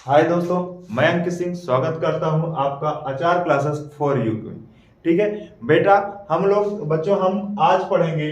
हाय दोस्तों, मैं अंकित सिंह स्वागत करता हूं आपका आचार क्लासेस फॉर यू में। ठीक है बेटा, हम आज पढ़ेंगे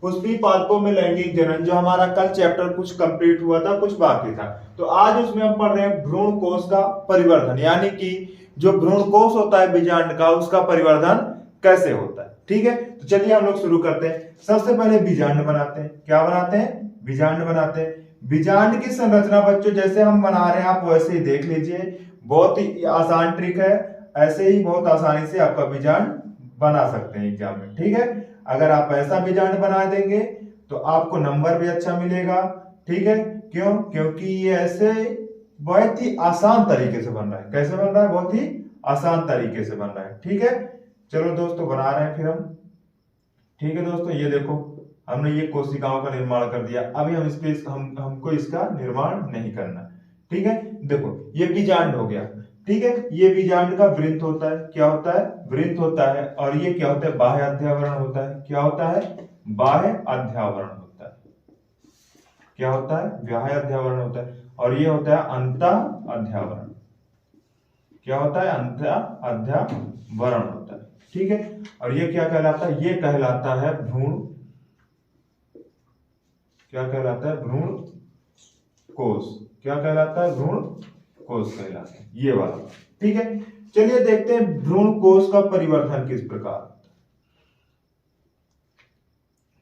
पुष्पी पादपों में लैंगिक जनन। जो हमारा कल चैप्टर कुछ कंप्लीट हुआ था, कुछ बाकी था, तो आज उसमें हम पढ़ रहे हैं भ्रूण कोश का परिवर्धन, यानी कि जो भ्रूण कोश होता है बीजांड का, उसका परिवर्धन कैसे होता है। ठीक है, तो चलिए हम लोग शुरू करते हैं। सबसे पहले बीजांड बनाते हैं। क्या बनाते हैं? बीजांड बनाते हैं। बीजांड की संरचना बच्चों जैसे हम बना रहे हैं, आप वैसे ही देख लीजिए। बहुत ही आसान ट्रिक है, ऐसे ही बहुत आसानी से आपका बीजांड बना सकते हैं एग्जाम में। ठीक है, अगर आप ऐसा बीजांड बना देंगे तो आपको नंबर भी अच्छा मिलेगा। ठीक है, क्यों? क्योंकि ये ऐसे बहुत ही आसान तरीके से बन रहा है। कैसे बन रहा है? बहुत ही आसान तरीके से बन रहा है। ठीक है, चलो दोस्तों बना रहे हैं फिर हम। ठीक है दोस्तों, ये देखो हमने ये कोशिकाओं का निर्माण कर दिया। अभी हम इसके हमको इसका निर्माण नहीं करना। ठीक है, देखो ये बीजांड हो गया। ठीक है, ये बीजांड का वृंत होता है। क्या होता है? वृंत होता है। और ये क्या होता है? बाह्य अध्यावरण होता है। क्या होता है? बाह्य अध्यावरण होता है। क्या होता है? बाह्य अध्यावरण होता है। और ये होता है अंत अध्यावरण। क्या होता है? अंत अध्यावरण होता है। ठीक है, और ये क्या कहलाता है? ये कहलाता है भ्रूण। क्या कहलाता है? भ्रूण कोश। क्या कहलाता है? भ्रूण कोश कहलाता है ये वाला। ठीक है, चलिए देखते हैं भ्रूण कोश का परिवर्धन किस प्रकार।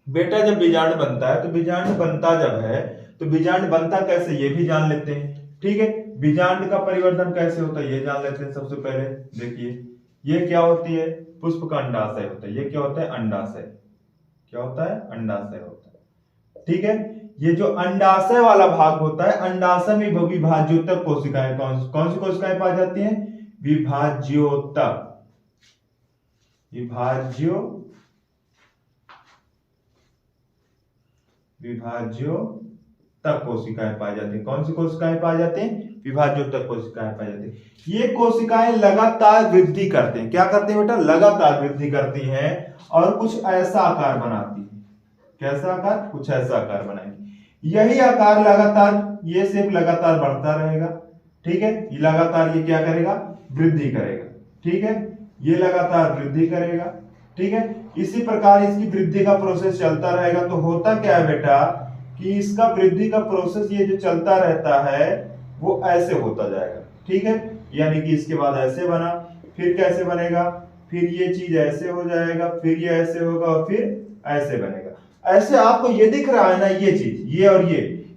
बेटा जब बीजांड बनता है तो बीजांड बनता जब है तो बीजांड बनता कैसे, ये भी जान लेते हैं। ठीक है, बीजांड का परिवर्धन कैसे होता है ये जान लेते हैं। सबसे पहले देखिए, ये क्या होती है? पुष्प का अंडाशय होता है। ये क्या होता है? अंडाशय। क्या होता है? अंडाशय होता है। ठीक है, ये जो अंडाशय वाला भाग होता है, अंडाशय में विभाज्योतक कोशिकाएं कौन सी कोशिकाएं पाई जाती हैं? विभाज्योतक। विभाज्योतक कोशिकाएं पाई जाती हैं। कौन सी कोशिकाएं पाई जाती हैं? विभाज्योतक कोशिकाएं पाई जाती हैं। ये कोशिकाएं लगातार वृद्धि करते हैं। क्या करते हैं बेटा? लगातार वृद्धि करती हैं और कुछ ऐसा आकार बनाती है। कैसा आकार? कुछ ऐसा आकार बनाएंगे। यही आकार लगातार, ये शेप लगातार बढ़ता रहेगा। ठीक है, ये लगातार ये क्या करेगा? वृद्धि करेगा। ठीक है, ये लगातार वृद्धि करेगा। ठीक है, इसी प्रकार इसकी वृद्धि का प्रोसेस चलता रहेगा। तो होता क्या है बेटा कि इसका वृद्धि का प्रोसेस ये जो चलता रहता है वो ऐसे होता जाएगा। ठीक है, यानी कि इसके बाद ऐसे बना, फिर कैसे बनेगा? फिर ये चीज ऐसे हो जाएगा, फिर ये ऐसे होगा और फिर ऐसे बनेगा। ऐसे आपको ये दिख रहा है ना, ये चीज, ये और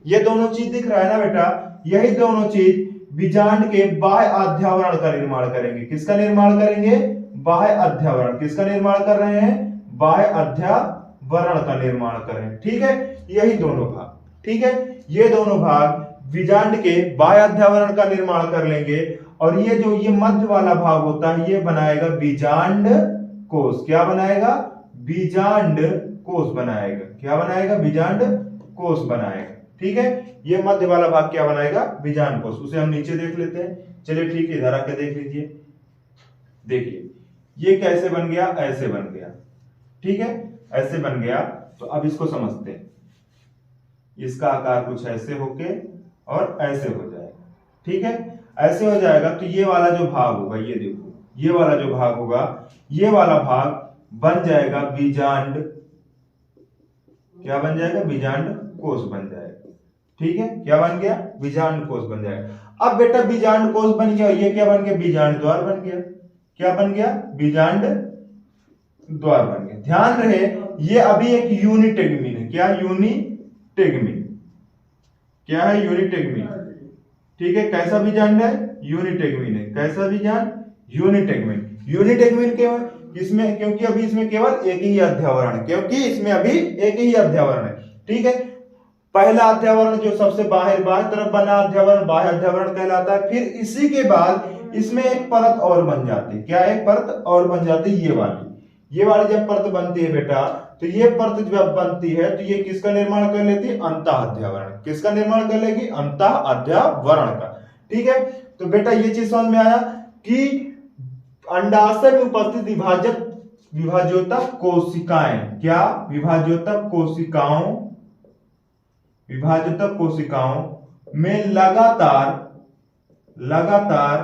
ये दोनों चीज दिख रहा है ना बेटा, यही दोनों चीज बीजांड के बाह्य अध्यावरण का निर्माण करेंगे। किसका निर्माण करेंगे? बाह्य अध्यावरण। किसका निर्माण कर रहे हैं? बाह्य अध्यावरण का निर्माण कर रहे हैं। ठीक है, यही दोनों भाग। ठीक है, ये दोनों भाग बीजांड के बाह्य अध्यावरण का निर्माण कर लेंगे। और ये जो ये मध्य वाला भाग होता है ये बनाएगा बीजांड कोश। क्या बनाएगा? बीजांड कोश बनाएगा। क्या बनाएगा? बीजांड कोश बनाएगा। ठीक है, ये मध्य वाला भाग क्या बनाएगा? बीजांड कोश। उसे हम नीचे देख लेते हैं। चलिए ठीक है, इधर आके देख लीजिए। देखिए ये कैसे बन गया? ऐसे बन गया। ठीक है, ऐसे बन गया। तो अब इसको समझते हैं। इसका आकार कुछ ऐसे होके और ऐसे हो जाएगा। ठीक है, ऐसे हो जाएगा तो ये वाला जो भाग होगा, ये देखो, ये वाला जो भाग होगा, ये वाला भाग बन जाएगा बीजांड। क्या बन जाएगा? बीजांड कोश बन जाएगा। ठीक है, क्या बन गया? बीजांड कोश बन जाएगा। अब बेटा बीजांड कोश बन गया, ये क्या बन गया? बीजांड द्वार बन गया। क्या बन गया? बीजांड द्वार बन गया। ध्यान रहे ये अभी एक यूनिटेगमिन है। क्या? यूनिटेगमिन। क्या है? यूनिटेगमिन। ठीक है, कैसा बीजांड है? यूनिटेगमिन है। कैसा बीजांड? यूनिटेगमिन। यूनिटेगमिन क्यों? इसमें क्योंकि अभी इसमें केवल एक ही अध्यावरण है। क्योंकि इसमें अभी एक ही अध्यावरण है। ठीक है, पहला अध्यावरण जो सबसे बाहर तरफ बना अध्यावरण बाह्य अध्यावरण कहलाता है। फिर इसी के बाद इसमें एक परत और बन जाती है। क्या? एक परत और बन जाती है, ये वाली जब परत बनती है बेटा, तो ये परत जब बनती है तो ये किसका निर्माण कर लेती है? अंतः अध्यावरण। किसका निर्माण कर लेगी? अंतः अध्यावरण का। ठीक है, तो बेटा ये चीज समझ में आया कि अंडाशय में उपस्थित विभाज्योतक कोशिकाएं, क्या? विभाज्योतक कोशिकाओं में लगातार लगातार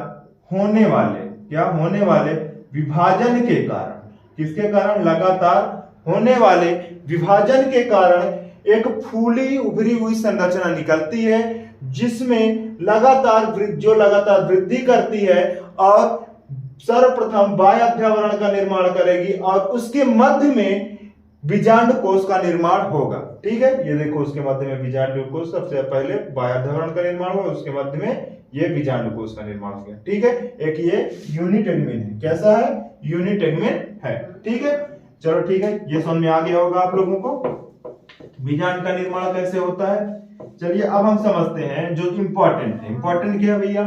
होने वाले, क्या होने वाले विभाजन के कारण, किसके कारण, लगातार होने वाले विभाजन के कारण एक फूली उभरी हुई संरचना निकलती है, जिसमें लगातार वृद्धि करती है और सर्वप्रथम बाह्याध्यावरण का निर्माण करेगी और उसके मध्य में बीजांड कोष का निर्माण होगा। ठीक है, ये देखो उसके मध्य में बीजांड कोष, सबसे पहले बाह्याध्यावरण का निर्माण हुआ, उसके मध्य में ये बीजांड कोष का निर्माण हो गया। ठीक है, एक ये यूनिटेगमेन है, कैसा है, यूनिटेगमेन है। ठीक है, चलो ठीक है, ये समझ में आ गया होगा आप लोगों को बीजांड का निर्माण कैसे होता है। चलिए अब हम समझते हैं जो इंपॉर्टेंट है। इंपॉर्टेंट क्या है भैया,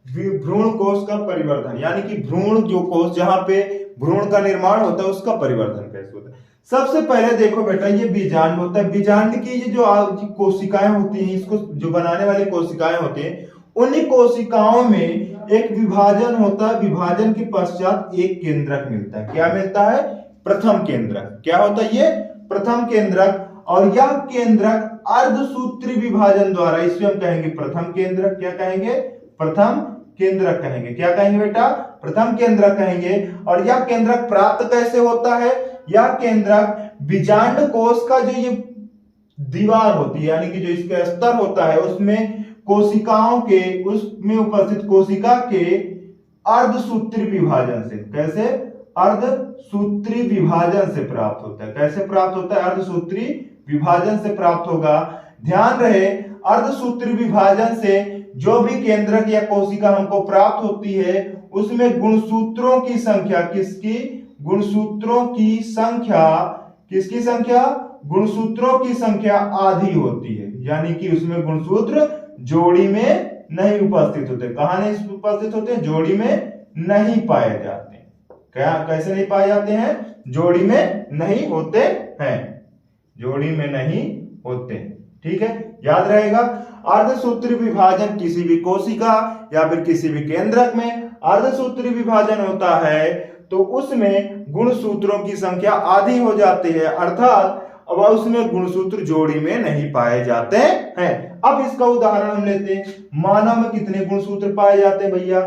भ्रूण कोष का परिवर्धन, यानी कि भ्रूण जो कोष जहां पे भ्रूण का निर्माण होता है उसका परिवर्धन कैसे होता है। सबसे पहले देखो बेटा, ये बीजांड होता है, बीजांड की ये जो कोशिकाएं होती हैं, इसको जो बनाने वाली कोशिकाएं होती हैं, उन्हीं कोशिकाओं में एक विभाजन होता है, विभाजन के पश्चात एक केंद्रक मिलता है। क्या मिलता है, प्रथम केंद्रक। क्या होता है ये, प्रथम केंद्रक, और यह केंद्रक अर्धसूत्री विभाजन द्वारा, इसे हम कहेंगे प्रथम केंद्रक। क्या कहेंगे, प्रथम केंद्रक कहेंगे। क्या कहेंगे बेटा, प्रथम केंद्रक कहेंगे। और यह केंद्रक प्राप्त कैसे होता है, यह केंद्रक बीजांड कोष का जो ये दीवार होती है, यानी कि जो इसका स्तर होता है, उसमें कोशिकाओं के, उसमें उपस्थित कोशिका के अर्धसूत्री विभाजन से, कैसे, अर्धसूत्री विभाजन से प्राप्त होता है। कैसे प्राप्त होता है, अर्धसूत्री विभाजन से प्राप्त होगा। ध्यान रहे, अर्धसूत्री विभाजन से जो भी केंद्रक या कोशिका हमको प्राप्त होती है, उसमें गुणसूत्रों की संख्या, किसकी, गुणसूत्रों की संख्या, किसकी संख्या, गुणसूत्रों की संख्या आधी होती है, यानी कि उसमें गुणसूत्र जोड़ी में नहीं उपस्थित होते। कहां नहीं उपस्थित होते, जोड़ी में नहीं पाए जाते। क्या, कैसे नहीं पाए जाते हैं, जोड़ी में नहीं होते हैं, जोड़ी में नहीं होते। ठीक है, याद रहेगा, अर्धसूत्री विभाजन किसी भी कोशिका या फिर किसी भी केंद्रक में अर्धसूत्री विभाजन होता है तो उसमें गुणसूत्रों की संख्या आधी हो जाती है, अर्थात अब उसमें गुणसूत्र जोड़ी में नहीं पाए जाते हैं। अब इसका उदाहरण हम लेते हैं, मानव में कितने गुणसूत्र पाए जाते हैं भैया,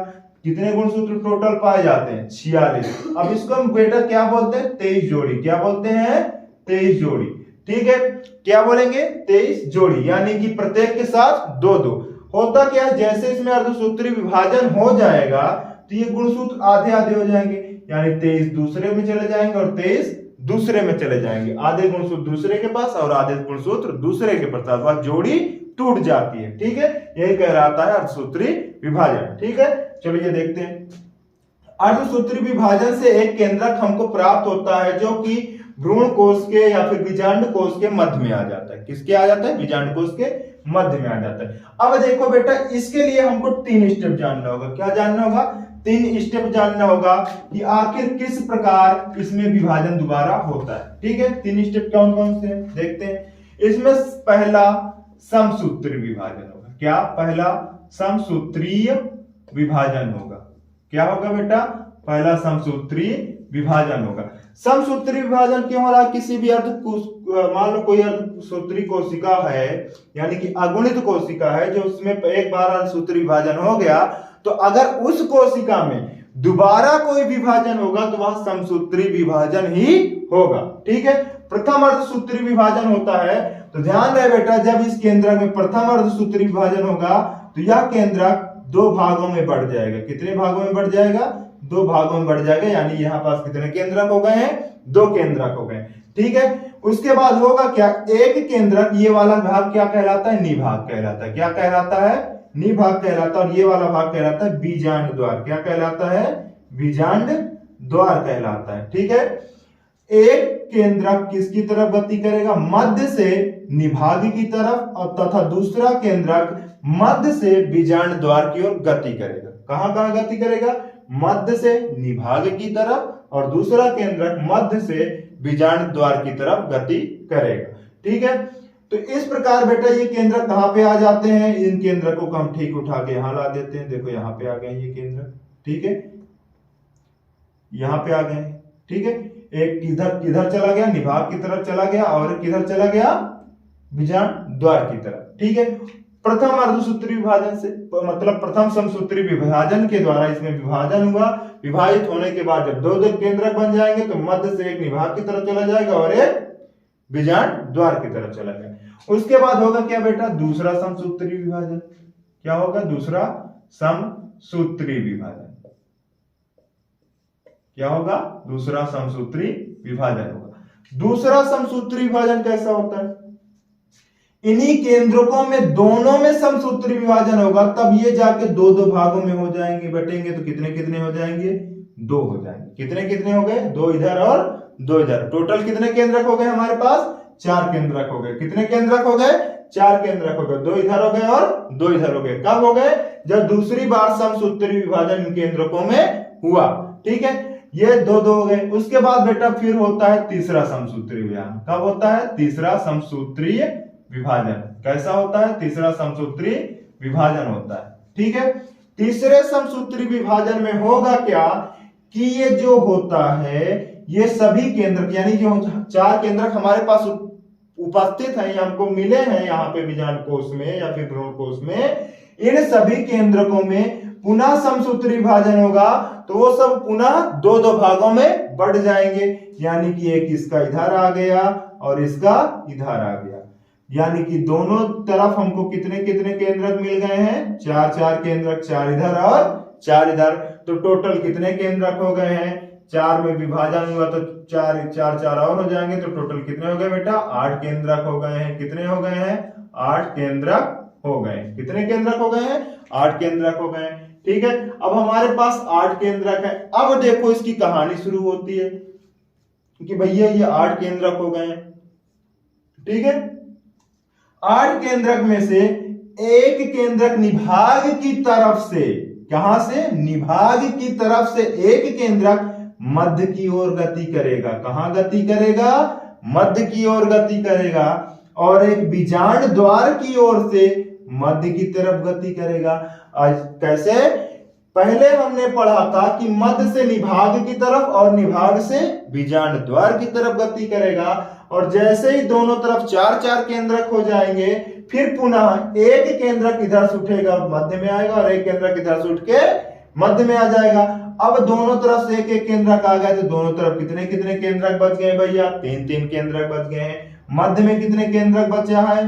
कितने गुणसूत्र टोटल पाए जाते हैं, 46। अब इसको हम बेटा क्या बोलते हैं, 23 जोड़ी। क्या बोलते हैं, 23 जोड़ी। ठीक है, क्या बोलेंगे, 23 जोड़ी, यानी कि प्रत्येक के साथ दो दो। होता क्या है, जैसे इसमें अर्धसूत्री विभाजन हो जाएगा तो ये गुणसूत्र आधे आधे हो जाएंगे, यानी 23 दूसरे में चले जाएंगे और 23 दूसरे में चले जाएंगे। आधे गुणसूत्र दूसरे के पास और आधे गुणसूत्र दूसरे के पास, वह जोड़ी टूट जाती है। ठीक है, यही कहलाता है अर्धसूत्री विभाजन। ठीक है, चलिए देखते हैं। अर्धसूत्री विभाजन से एक केंद्रक हमको प्राप्त होता है जो कि भ्रूण कोष के या फिर बीजांड कोष के मध्य में आ जाता है। किसके आ जाता है, बीजांड कोष के मध्य में आ जाता है। अब देखो बेटा, इसके लिए हमको 3 स्टेप जानना होगा। क्या जानना होगा, 3 स्टेप जानना होगा कि आखिर किस प्रकार इसमें विभाजन दोबारा होता है। ठीक है, 3 स्टेप कौन कौन से हैं देखते हैं। इसमें पहला समसूत्री विभाजन होगा। क्या, पहला समसूत्रीय विभाजन होगा। क्या होगा बेटा, पहला समसूत्री विभाजन होगा। समसूत्री विभाजन क्यों हो रहा है, किसी भी मान लो कोई अर्धसूत्री कोशिका है, यानी कि अगुणित कोशिका है, जो उसमें एक बार अर्धसूत्री विभाजन हो गया, तो अगर उस कोशिका में दोबारा कोई विभाजन होगा तो वह समसूत्री विभाजन ही होगा। ठीक है, प्रथम अर्धसूत्री विभाजन होता है तो ध्यान रहे बेटा, जब इस केंद्रक में प्रथम अर्धसूत्री विभाजन होगा तो यह केंद्रक 2 भागों में बढ़ जाएगा। कितने भागों में बढ़ जाएगा, 2 भागों में बढ़ जाएगा, यानी यहां पास कितने केंद्रक हो गए हैं, 2 केंद्रक हो गए। ठीक है, उसके बाद होगा क्या, एक केंद्रक, ये वाला भाग क्या कहलाता है, निभाग कहलाता है। क्या कहलाता है, निभाग कहलाता है। और ये वाला भाग कहलाता है बीजांड द्वार। क्या कहलाता है, बीजांड द्वार कहलाता है। ठीक है, एक केंद्रक किसकी तरफ गति करेगा, मध्य से निभाग की तरफ, और तथा दूसरा केंद्रक मध्य से बीजांड द्वार की ओर गति करेगा। कहां कहां गति करेगा, मध्य से निभाग की तरफ, और दूसरा केंद्रक मध्य से बीजांड द्वार की तरफ गति करेगा। ठीक है, तो इस प्रकार बेटा ये केंद्रक कहां पे आ जाते हैं, इन केंद्रकों को हम ठीक उठा के यहां ला देते हैं। देखो यहां पे आ गए ये केंद्रक। ठीक है, यहां पे आ गए। ठीक है, एक किधर चला गया, निभाग की तरफ चला गया, और किधर चला गया, बीजांड द्वार की तरफ। ठीक है, प्रथम अर्धसूत्री विभाजन से, मतलब प्रथम समसूत्री विभाजन के द्वारा इसमें विभाजन हुआ। विभाजित होने के बाद जब दो दो केंद्रक बन जाएंगे तो मध्य से एक निभाग की तरफ चला जाएगा और एक बीजांड द्वार की तरफ चला जाएगा। उसके बाद होगा क्या बेटा, दूसरा समसूत्री विभाजन। क्या होगा, दूसरा समसूत्री विभाजन। क्या होगा, दूसरा समसूत्री विभाजन होगा। दूसरा समसूत्री विभाजन कैसा होता है, इन्हीं केंद्रकों में दोनों में समसूत्री विभाजन होगा, तब ये जाके दो दो भागों में हो जाएंगे, बटेंगे तो कितने कितने हो जाएंगे, दो हो जाएंगे। कितने कितने हो गए, दो इधर और दो इधर। टोटल कितने केंद्रक हो गए हमारे पास, चार केंद्रक हो गए। कितने केंद्रक हो गए, चार केंद्रक हो गए। दो इधर हो गए और दो इधर हो गए। कब हो गए, जब दूसरी बार समसूत्री विभाजन इन केंद्रकों में हुआ। ठीक है, ये दो दो हो गए। उसके बाद बेटा फिर होता है तीसरा समसूत्री विभाजन। कब होता है, तीसरा समसूत्री विभाजन। कैसा होता है, तीसरा समसूत्री विभाजन होता है। ठीक है, तीसरे समसूत्री विभाजन में होगा क्या कि ये जो होता है ये सभी केंद्रक, यानी जो चार केंद्रक हमारे पास उपस्थित हैं, हमको मिले हैं यहाँ पे बीजांड कोश में या फिर भ्रूण कोश में, इन सभी केंद्रकों में पुनः समसूत्री विभाजन होगा तो वो सब पुनः दो दो भागों में बढ़ जाएंगे। यानी कि एक इसका इधर आ गया और इसका इधर आ गया, यानी कि दोनों तरफ हमको कितने कितने केंद्रक मिल गए हैं, चार चार केंद्रक, चार इधर और चार इधर। तो टोटल कितने केंद्रक हो गए हैं, चार में विभाजन हुआ तो चार चार चार और हो जाएंगे, तो टोटल कितने हो गए बेटा, आठ केंद्रक हो गए हैं। कितने हो गए हैं, आठ केंद्रक हो गए। कितने केंद्रक हो गए हैं, आठ केंद्रक हो गए। ठीक है, अब हमारे पास आठ केंद्रक है। अब देखो इसकी कहानी शुरू होती है कि भैया ये आठ केंद्रक हो गए। ठीक है, आठ केंद्रक में से एक केंद्रक निभाग की तरफ से, कहां से, निभाग की तरफ से एक केंद्रक मध्य की ओर गति करेगा। कहां गति करेगा, मध्य की ओर गति करेगा। और एक बीजांड द्वार की ओर से मध्य की तरफ गति करेगा। आज कैसे, पहले हमने पढ़ा था कि मध्य से निभाग की तरफ और निभाग से बीजांड द्वार की तरफ गति करेगा। और जैसे ही दोनों तरफ चार चार केंद्रक हो जाएंगे, फिर पुनः एक केंद्रक इधर से उठेगा मध्य में आएगा और एक केंद्रक इधर से उठ के मध्य में आ जाएगा। अब दोनों तरफ से एक एक केंद्रक आ गया तो दोनों तरफ कितने कितने केंद्रक बच गए भैया, तीन तीन केंद्रक बच गए हैं। मध्य में कितने केंद्रक बचा है,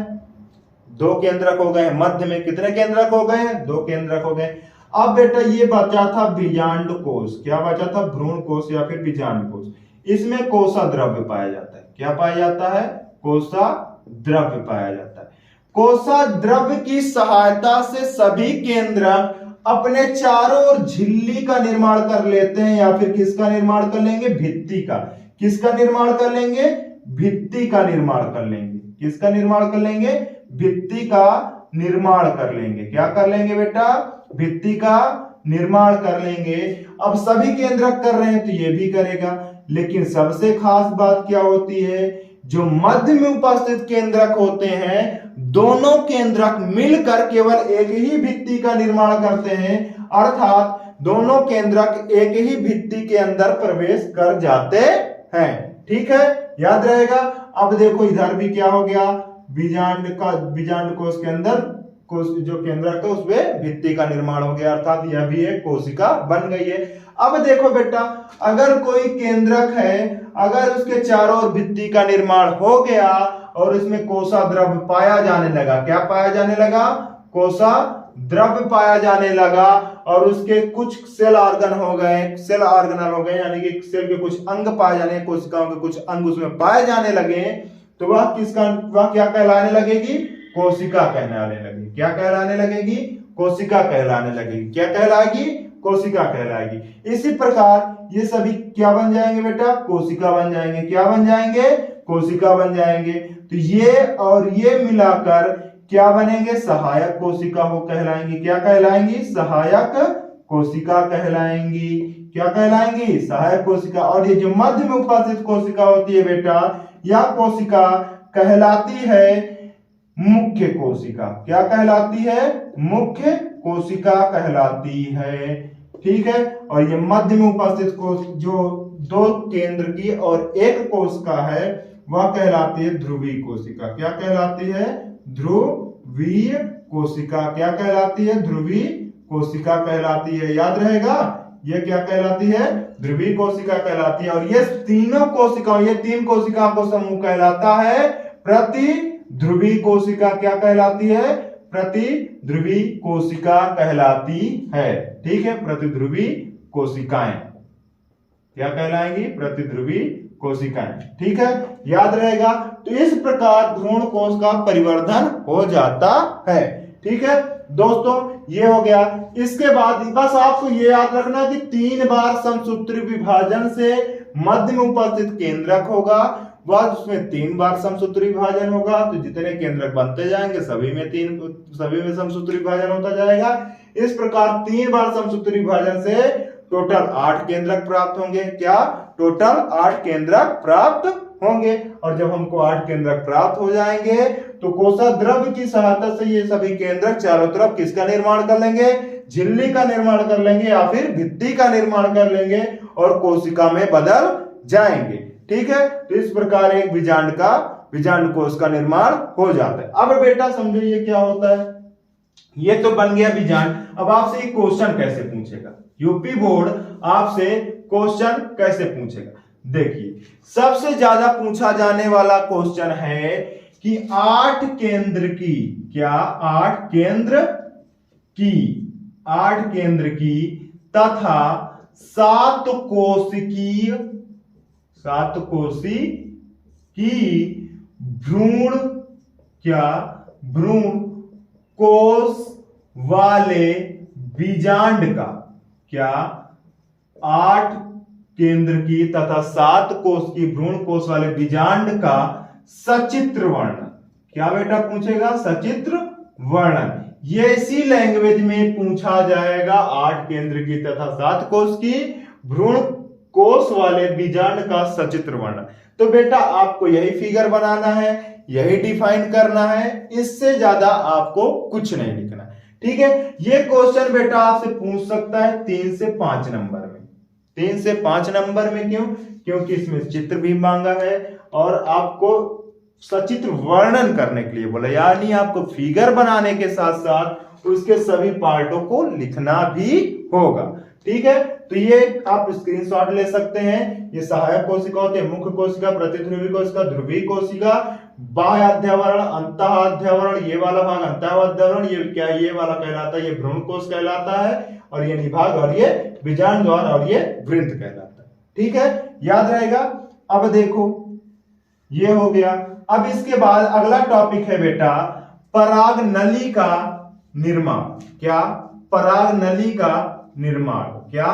दो केंद्रक हो गए। मध्य में कितने केंद्रक हो गए हैं, दो केंद्रक हो गए। अब बेटा ये बचा था बीजांड कोश। क्या बचा था, भ्रूण कोश या फिर बीजांड कोश। इसमें कोसा द्रव्य पाया जाता है। क्या पाया जाता है, कोसा द्रव्य पाया जाता है। कोसा द्रव्य की सहायता से सभी केंद्रक अपने चारों ओर झिल्ली का निर्माण कर लेते हैं, या फिर किसका निर्माण कर लेंगे, भित्ति का। किसका निर्माण कर लेंगे, भित्ति का निर्माण कर लेंगे। किसका निर्माण कर लेंगे, भित्ति का निर्माण कर लेंगे। क्या कर लेंगे बेटा, भित्ति का निर्माण कर लेंगे। अब सभी केंद्रक कर रहे हैं तो ये भी करेगा, लेकिन सबसे खास बात क्या होती है, जो मध्य में उपस्थित केंद्रक होते हैं दोनों केंद्रक मिलकर केवल एक ही भित्ति का निर्माण करते हैं, अर्थात दोनों केंद्रक एक ही भित्ति के अंदर प्रवेश कर जाते हैं। ठीक है, याद रहेगा। अब देखो इधर भी क्या हो गया, बीजांड कोश के अंदर कोश जो केंद्रक था उसमें भित्ति का निर्माण हो गया, अर्थात यह भी एक कोशिका बन गई है। अब देखो बेटा, अगर कोई केंद्रक है, अगर उसके चारों ओर भित्ति का निर्माण हो गया और इसमें कोसा द्रव्य पाया जाने लगा। क्या पाया जाने लगा, कोसा द्रव्य पाया जाने लगा, और उसके कुछ सेल ऑर्गन हो गए, सेल ऑर्गेनल हो गए, यानी कि सेल के कुछ अंग पाए जाने, कोशिकाओं के कुछ अंग उसमें पाए जाने लगे, तो वह क्या कहलाने लगेगी, कोशिका कहलाने लगेगी। क्या कहलाने लगेगी, कोशिका कहलाने लगेगी। क्या कहलाएगी, कोशिका कहलाएगी। इसी प्रकार ये सभी क्या बन जाएंगे बेटा, कोशिका बन जाएंगे। क्या बन जाएंगे, कोशिका बन जाएंगे। तो ये और ये मिलाकर क्या बनेंगे, सहायक कोशिका हो कहलाएंगी। क्या कहलाएंगी, सहायक कोशिका कहलाएंगी। क्या कहलाएंगी, सहायक कोशिका। और ये जो मध्य में उपस्थित कोशिका होती है बेटा, यह कोशिका कहलाती है मुख्य कोशिका। क्या कहलाती है, मुख्य कोशिका कहलाती है। ठीक है, और ये मध्य में उपस्थित कोश जो दो केंद्र की और एक कोशिका है वह कहलाती है ध्रुवीय कोशिका। क्या कहलाती है, ध्रुवीय कोशिका क्या कहलाती है? ध्रुवीय कोशिका कहलाती है। याद रहेगा, ये क्या कहलाती है? ध्रुवीय कोशिका कहलाती है। और ये तीनों कोशिकाओं, ये 3 कोशिकाओं को समूह कहलाता है प्रतिध्रुवी कोशिका। क्या कहलाती है? प्रतिध्रुवी कोशिका कहलाती है। ठीक है, प्रतिध्रुवी कोशिकाएं क्या कहलाएंगी? प्रतिध्रुवी कोशिकाएं। ठीक है, याद रहेगा। तो इस प्रकार भ्रूण कोश का परिवर्धन हो जाता है। ठीक है दोस्तों, ये हो गया। इसके बाद बस आपको ये याद रखना कि 3 बार समसूत्री विभाजन से मध्य में उपस्थित केंद्रक होगा, वह उसमें 3 बार समसूत्री विभाजन होगा। तो जितने केंद्रक बनते जाएंगे सभी में समसूत्री विभाजन होता जाएगा। इस प्रकार 3 बार समसूत्री विभाजन से टोटल 8 केंद्रक प्राप्त होंगे। क्या? टोटल 8 केंद्रक प्राप्त होंगे। और जब हमको 8 केंद्रक प्राप्त हो जाएंगे तो कोशाद्रव्य की सहायता से ये सभी केंद्रक चारों तरफ किसका निर्माण कर लेंगे? झिल्ली का निर्माण कर लेंगे या फिर भित्ति का निर्माण कर लेंगे और कोशिका में बदल जाएंगे। ठीक है, तो इस प्रकार एक बीजांड कोश का निर्माण हो जाता है। अब बेटा समझो ये क्या होता है। ये तो बन गया बीजांड। अब आपसे एक क्वेश्चन कैसे पूछेगा? यूपी बोर्ड आपसे क्वेश्चन कैसे पूछेगा? देखिए, सबसे ज्यादा पूछा जाने वाला क्वेश्चन है कि 8 केंद्र की, क्या 8 केंद्र की तथा 7 कोशिकीय भ्रूण कोश वाले बीजांड का, क्या 8 केंद्र की तथा 7 कोश की भ्रूण कोश वाले बीजांड का सचित्र वर्णन। क्या बेटा पूछेगा? सचित्र वर्णन। ये इसी लैंग्वेज में पूछा जाएगा। 8 केंद्र की तथा 7 कोश की भ्रूण कोश वाले बीजांड का सचित्र वर्णन। तो बेटा आपको यही फिगर बनाना है, यही डिफाइन करना है, इससे ज्यादा आपको कुछ नहीं लिखना। ठीक है, ये क्वेश्चन बेटा आपसे पूछ सकता है 3 से 5 नंबर में। 3 से 5 नंबर में क्यों? क्योंकि इसमें चित्र भी मांगा है और आपको सचित्र वर्णन करने के लिए बोला, यानी आपको फिगर बनाने के साथ साथ उसके सभी पार्टों को लिखना भी होगा। ठीक है, तो ये आप स्क्रीनशॉट ले सकते हैं। ये सहायक कोशिका होते हैं, मुख्य कोशिका, प्रतिध्रुवी कोशिका, ध्रुवीय कोशिका, बाह्य अध्यावरण, अंतः अध्यावरण, ये वाला भाग अंतः अध्यावरण, ये क्या है? ये वाला कहलाता है, ये भ्रूण कोश कहलाता है, और ये निभाग, और ये बीजांड द्वार, और ये वृंत कहलाता है। ठीक है, याद रहेगा। अब देखो ये हो गया। अब इसके बाद अगला टॉपिक है बेटा पराग नली का निर्माण। क्या? पराग नली का निर्माण। क्या?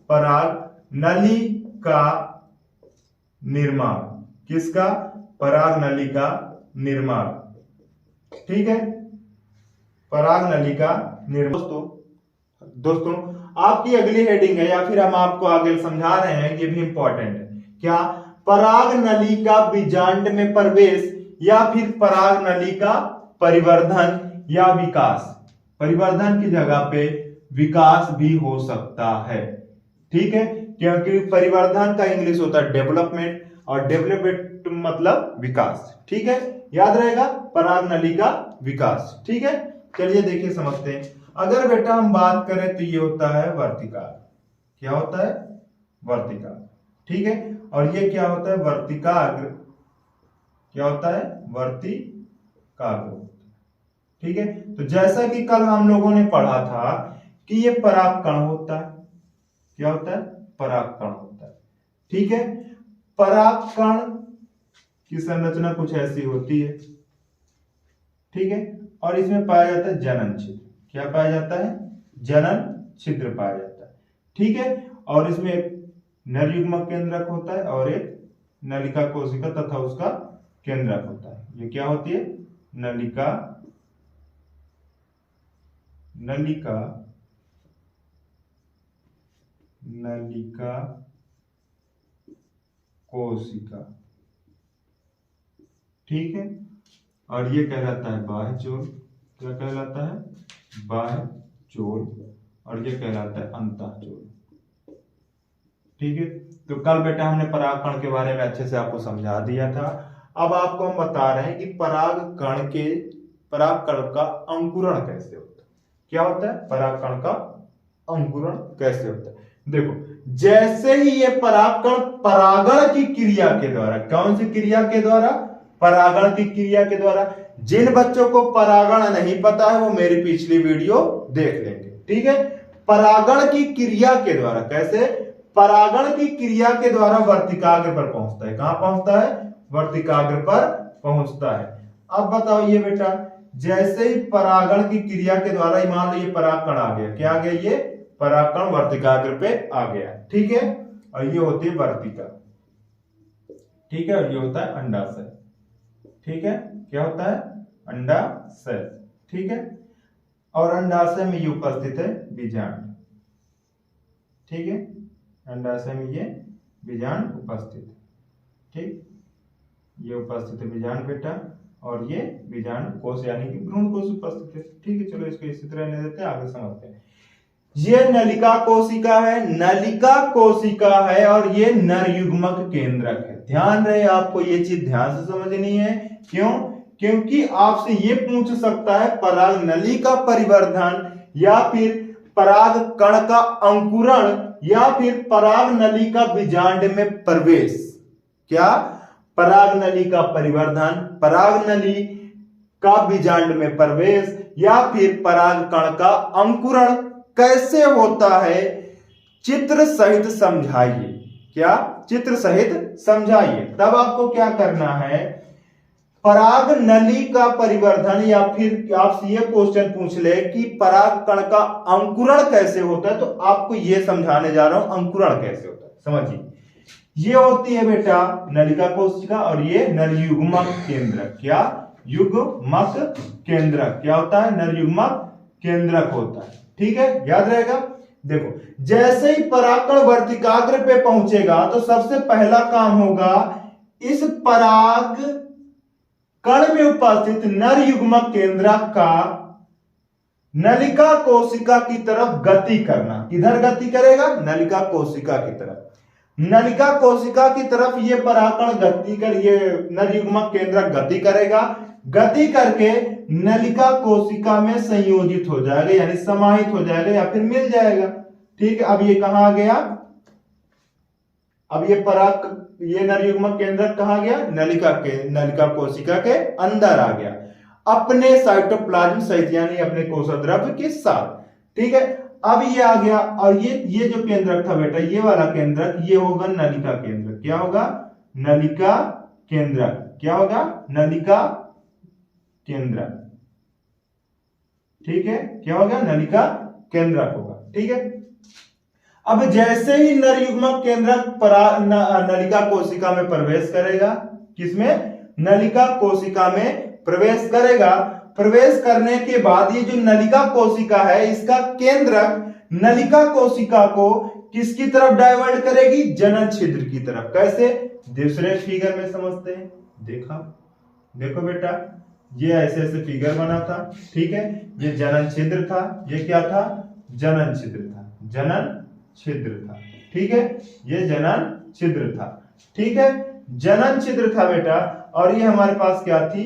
पराग नली का निर्माण। किसका? पराग नली का निर्माण। ठीक है, पराग नली का निर्माण। दोस्तों आपकी अगली हेडिंग है, या फिर हम आपको आगे समझा रहे हैं, ये भी इंपॉर्टेंट है। क्या? पराग नली का बीजांड में प्रवेश या फिर पराग नली का परिवर्धन या विकास। परिवर्धन की जगह पे विकास भी हो सकता है। ठीक है, क्योंकि परिवर्धन का इंग्लिश होता है डेवलपमेंट, और डेवलपमेंट मतलब विकास। ठीक है, याद रहेगा, पराग नली का विकास। ठीक है, चलिए देखिए समझते हैं। अगर बेटा हम बात करें तो ये होता है वर्तिकाग्र। क्या होता है? वर्तिकाग्र। ठीक है, और ये क्या होता है? वर्तिकाग्र। क्या होता है? वर्तिकाग्र। ठीक है, तो जैसा कि कल हम लोगों ने पढ़ा था कि ये परागकण होता है। क्या होता है? परागकण होता है। ठीक है, परागकण की संरचना कुछ ऐसी होती है। ठीक है, और इसमें पाया जाता है जनन छिद्र। क्या पाया जाता है? जनन छिद्र पाया जाता है। ठीक है, और इसमें एक नर युग्मक केंद्रक होता है और एक नलिका कोशिका तथा उसका केंद्रक होता है। ये क्या होती है? नलिका कोशिका। ठीक है, और ये कहलाता है बाह्य चोल। क्या कहलाता है? बाह्य चोल। और ये कहलाता है अंतः चोल। ठीक है, तो कल बेटा हमने परागकण के बारे में अच्छे से आपको समझा दिया था। अब आपको हम बता रहे हैं कि परागकण के परागकण का अंकुरण कैसे होता है। क्या होता है? परागकण का अंकुरण कैसे होता है। देखो, जैसे ही ये परागकण परागण की क्रिया के द्वारा, कौन सी क्रिया के द्वारा? परागण की क्रिया के द्वारा। जिन बच्चों को परागण नहीं पता है वो मेरी पिछली वीडियो देख लेंगे, ठीक है। परागण की क्रिया के द्वारा, कैसे? परागण की क्रिया के द्वारा वर्तिकाग्र पर पहुंचता है। कहां पहुंचता है? वर्तिकाग्र पर पहुंचता है। अब बताओ ये बेटा, जैसे ही परागण की क्रिया के द्वारा, मान लो ये परागकण आ गया, क्या आ गया? ये परागकण वर्तिकाग्र पे आ गया, ठीक है। और ये होती है वर्तिका, ठीक है। और ये होता है अंडाशय, ठीक है। क्या होता है? अंडाशय, ठीक है। और अंडाशय में ये उपस्थित है बीजांड, ठीक है। अंडाशय में ये बीजांड उपस्थित है, ठीक। ये उपस्थित है बीजांड बेटा, और ये बीजांड कोश यानी कि भ्रूण कोश उपस्थित है, ठीक है। चलो इसको इसी तरह रहने देते हैं, आगे समझते हैं। ये नलिका कोशिका है, नलिका कोशिका है, और ये नर युग्मक केंद्रक है। ध्यान रहे, आपको ये चीज ध्यान से समझनी है। क्यों? क्योंकि आपसे ये पूछ सकता है पराग नली का परिवर्धन, या फिर पराग कण का अंकुरण, या फिर पराग नली का बीजांड में प्रवेश। क्या? पराग नली का परिवर्धन, पराग नली का बीजांड में प्रवेश, या फिर पराग कण का अंकुरण कैसे होता है, चित्र सहित समझाइए। क्या? चित्र सहित समझाइए। तब आपको क्या करना है, पराग नली का परिवर्धन, या फिर आपसे ये क्वेश्चन पूछ ले कि पराग कण का अंकुरण कैसे होता है, तो आपको ये समझाने जा रहा हूं अंकुरण कैसे होता है। समझिए, ये होती है बेटा नलिका कोशिका, और ये नरयुग्मक केंद्रक। क्या? युग्मक केंद्रक। क्या होता है? नरयुग्मक केंद्रक होता है, ठीक है। याद रहेगा। देखो, जैसे ही परागकण वर्तिकाग्र पे पहुंचेगा तो सबसे पहला काम होगा इस पराग कण में उपस्थित नर युग्मक केंद्रक का नलिका कोशिका की तरफ गति करना। किधर गति करेगा? नलिका कोशिका की तरफ। नलिका कोशिका की तरफ ये परागकण गति कर, ये नर युग्मक केंद्रक गति करेगा। गति करके नलिका कोशिका में संयोजित हो जाएगा, यानी समाहित हो जाएगा, या फिर मिल जाएगा, ठीक है। अब ये कहां आ गया? अब ये नरयुग्मक केंद्रक कहां गया? नलिका कोशिका के अंदर आ गया, अपने साइटोप्लाज्म सहित, यानी अपने कोशद्रव्य के साथ, ठीक है। अब ये आ गया, और ये जो केंद्रक था बेटा, ये वाला केंद्रक, ये होगा नलिका केंद्रक। क्या होगा? नलिका केंद्रक। क्या होगा? नलिका केंद्रक, ठीक है। क्या होगा? नलिका केंद्रक होगा, ठीक है। अब जैसे ही नर युग्मक केंद्रक नलिका कोशिका में प्रवेश करेगा, किसमें? नलिका कोशिका में प्रवेश करेगा। प्रवेश करने के बाद ये जो नलिका कोशिका है, इसका केंद्रक नलिका कोशिका को किसकी तरफ डाइवर्ट करेगी? जनन छिद्र की तरफ। कैसे? दूसरे फिगर में समझते हैं। देखो बेटा, ये ऐसे ऐसे फिगर बना था, ठीक है। ये जनन छिद्र था, ये क्या था? जनन छिद्र था, जनन छिद्र था, ठीक है। ये जनन छिद्र था, ठीक है। जनन छिद्र था बेटा, और ये हमारे पास क्या थी?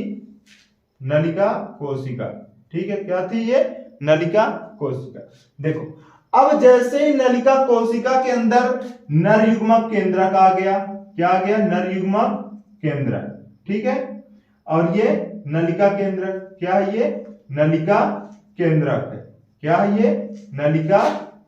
नलिका कोशिका, ठीक है। क्या थी ये? नलिका कोशिका। देखो, अब जैसे ही नलिका कोशिका के अंदर नर युग्मक केंद्रक आ गया। क्या आ गया? नर युग्मक केंद्रक, ठीक है। और ये नलिका केंद्रक। क्या है? ये नलिका केंद्रक है। क्या है? ये नलिका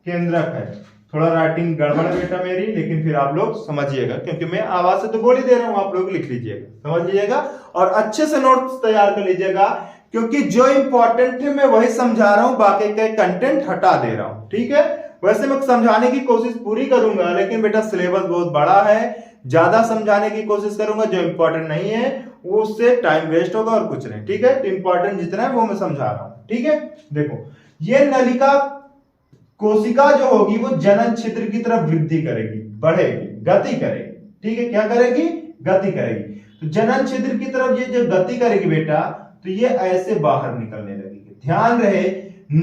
केंद्रक है। थोड़ा राइटिंग गड़बड़ बेटा मेरी, लेकिन फिर आप लोग समझिएगा, क्योंकि मैं आवाज से तो बोल ही दे रहा हूं, आप लोग लिख लीजिएगा, समझ लीजिएगा, और अच्छे से नोट्स तैयार कर लीजिएगा, क्योंकि जो इंपॉर्टेंट है मैं वही समझा रहा हूं, बाकी के कंटेंट हटा दे रहा हूं, ठीक है। वैसे मैं समझाने की कोशिश पूरी करूंगा, लेकिन बेटा सिलेबस बहुत बड़ा है, ज्यादा समझाने की कोशिश करूंगा, जो इंपॉर्टेंट नहीं है वो उससे टाइम वेस्ट होगा और कुछ नहीं, ठीक है। तो इंपॉर्टेंट जितना है वो मैं समझा रहा हूं, ठीक है। देखो, ये नलिका कोशिका जो होगी वो जनन छिद्र की तरफ वृद्धि करेगी, बढ़ेगी, गति करेगी, ठीक है। क्या करेगी? गति करेगी। तो जनन छिद्र की तरफ ये जो गति करेगी बेटा, तो ये ऐसे बाहर निकलने लगेगी। ध्यान रहे,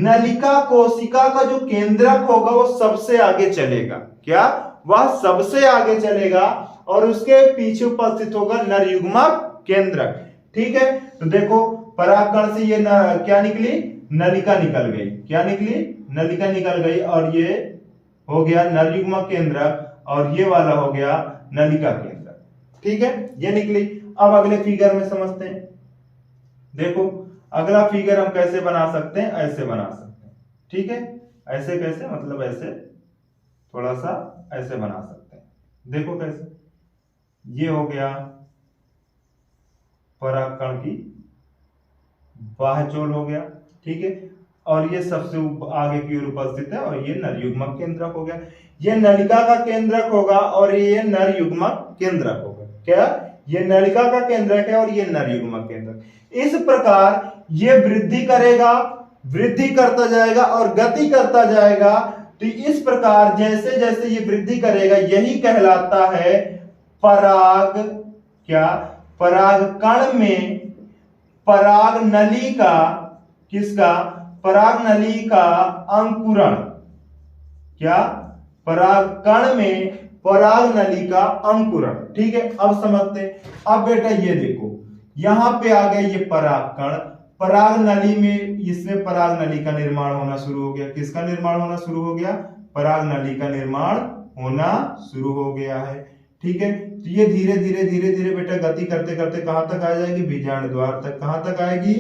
नलिका कोशिका का जो केंद्रक होगा वो सबसे आगे चलेगा। क्या? वह सबसे आगे चलेगा, और उसके पीछे उपस्थित होगा नर युग्मक केंद्रक, ठीक है। तो देखो, परागकण से ये क्या निकली, नलिका निकल गई। क्या निकली, नलिका निकल गई, और ये हो गया नर युग्मक केंद्रक, और ये वाला हो गया नलिका केंद्रक। ठीक है, ये निकली। अब अगले फिगर में समझते हैं। देखो अगला फिगर हम कैसे बना सकते हैं, ऐसे बना सकते हैं। ठीक है, ऐसे कैसे, मतलब ऐसे थोड़ा सा ऐसे बना सकते हैं। देखो कैसे, ये हो गया परागकण की बाह्यचोल हो गया। ठीक है, और ये सबसे आगे की ओर उपस्थित है, और ये नर युग्मक केंद्रक हो गया। ये नलिका का केंद्रक होगा और ये नर युग्मक केंद्रक होगा। क्या, ये नलिका का केंद्रक है और ये नर युग्मक केंद्रक। इस प्रकार ये वृद्धि करेगा, वृद्धि करता जाएगा और गति करता जाएगा। तो इस प्रकार जैसे जैसे ये वृद्धि करेगा, यही कहलाता है पराग, क्या, परागकण में पराग नली का, किसका, पराग नली का अंकुरण। क्या, परागकण में पराग नली का अंकुरण। ठीक है, अब समझते हैं। अब बेटा ये देखो, यहां पे आ गया ये परागकण, पराग नली में, इसमें पराग नली का निर्माण होना शुरू हो गया। किसका निर्माण होना शुरू हो गया, पराग नली का निर्माण होना शुरू हो गया है। ठीक है, तो ये धीरे धीरे धीरे धीरे बेटा गति करते करते कहां तक आ जाएगी, बीजांड द्वार तक। कहां तक आएगी,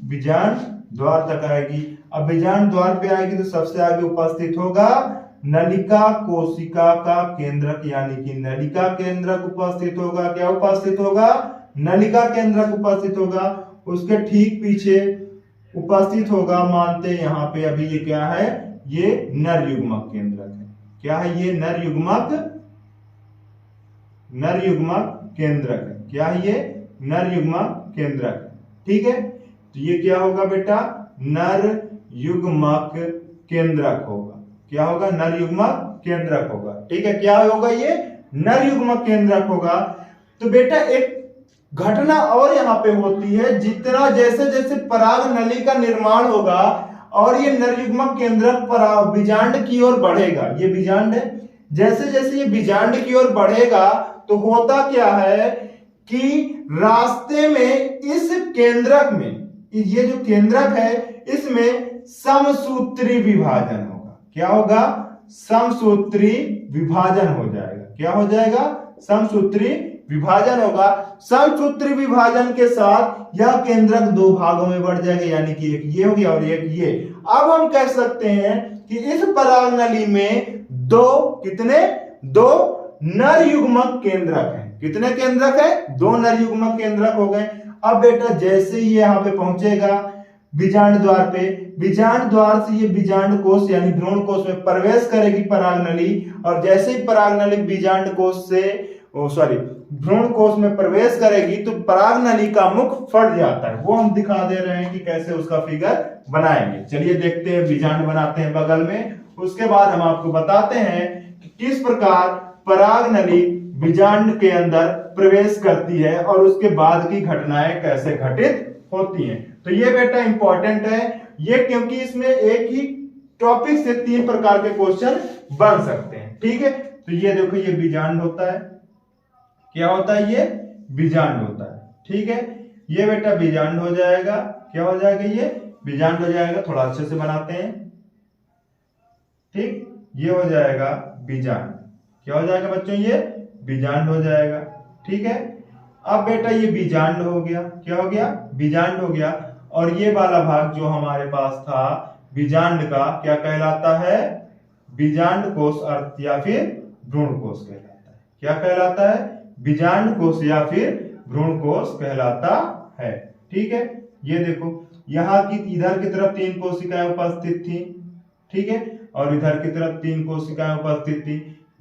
बीजांड द्वार तक आएगी। अब बीजांड द्वार पे आएगी तो सबसे आगे उपस्थित होगा नलिका कोशिका का केंद्रक, यानी कि नलिका केंद्रक उपस्थित होगा। क्या उपस्थित होगा, नलिका केंद्रक उपस्थित होगा। उसके ठीक पीछे उपस्थित होगा, मानते हैं यहां पे अभी ये क्या है, ये नर युग्मक केंद्रक है। क्या है, ये नर युग्मक केंद्रक है। क्या है, ये नर युग्मक केंद्रक है। ठीक है, तो ये क्या होगा बेटा, नर युग्मक केंद्रक होगा। क्या होगा, नर युग्मक केंद्रक होगा। ठीक है, क्या होगा, ये नर युग्मक केंद्रक होगा। तो बेटा एक घटना और यहां पे होती है, जितना जैसे जैसे पराग नली का निर्माण होगा और ये नर युग्मक केंद्रक बीजांड की ओर बढ़ेगा, ये बीजांड है, जैसे जैसे ये बीजांड की ओर बढ़ेगा तो होता क्या है कि रास्ते में इस केंद्रक में, ये जो केंद्रक है इसमें समसूत्री विभाजन होगा। क्या होगा, समसूत्री विभाजन हो जाएगा। क्या हो जाएगा, समसूत्री विभाजन होगा। समसूत्री विभाजन के साथ यह केंद्रक दो भागों में बढ़ जाएगा, यानी कि एक ये हो गया और एक ये। अब हम कह सकते हैं कि इस पराग नली में दो, कितने, दो नर युग्मक केंद्रक हैं। कितने केंद्रक है, दो नर युग्मक केंद्रक हो गए। अब बेटा जैसे ही यहां पे पहुंचेगा बीजांड द्वार पे, बीजांड द्वार से ये बीजांड कोष यानी भ्रूण कोष में प्रवेश करेगी पराग नली, और जैसे ही पराग नली बीजांड कोष से भ्रूण कोष में प्रवेश करेगी तो पराग नली का मुख फट जाता है। वो हम दिखा दे रहे हैं कि कैसे उसका फिगर बनाएंगे। चलिए देखते हैं, बीजांड बनाते हैं बगल में, उसके बाद हम आपको बताते हैं कि किस प्रकार पराग नली बीजांड के अंदर प्रवेश करती है और उसके बाद की घटनाएं कैसे घटित होती हैं। तो ये बेटा इंपॉर्टेंट है ये, क्योंकि इसमें एक ही टॉपिक से तीन प्रकार के क्वेश्चन बन सकते हैं। ठीक है, तो ये देखो, ये बीजांड होता है। क्या होता है, ये बीजांड होता है। ठीक है, ये बेटा बीजांड हो जाएगा। क्या हो जाएगा, ये बीजांड हो जाएगा। थोड़ा अच्छे से बनाते हैं। ठीक, ये हो जाएगा बीजांड। क्या हो जाएगा बच्चों, ये बीजांड हो जाएगा। ठीक है, अब बेटा ये बीजांड हो गया। क्या हो गया, बीजांड हो गया। और ये वाला भाग जो हमारे पास था बीजांड का, क्या कहलाता है, बीजांड कोष अर्थ या फिर भ्रूण कोष कहलाता है। क्या कहलाता है, बीजांड कोष या फिर भ्रूण कोष कहलाता है। ठीक है, ये देखो, यहाँ की इधर की तरफ तीन कोशिकाएं उपस्थित थी। ठीक है, और इधर की तरफ तीन कोशिकाएं उपस्थित थी।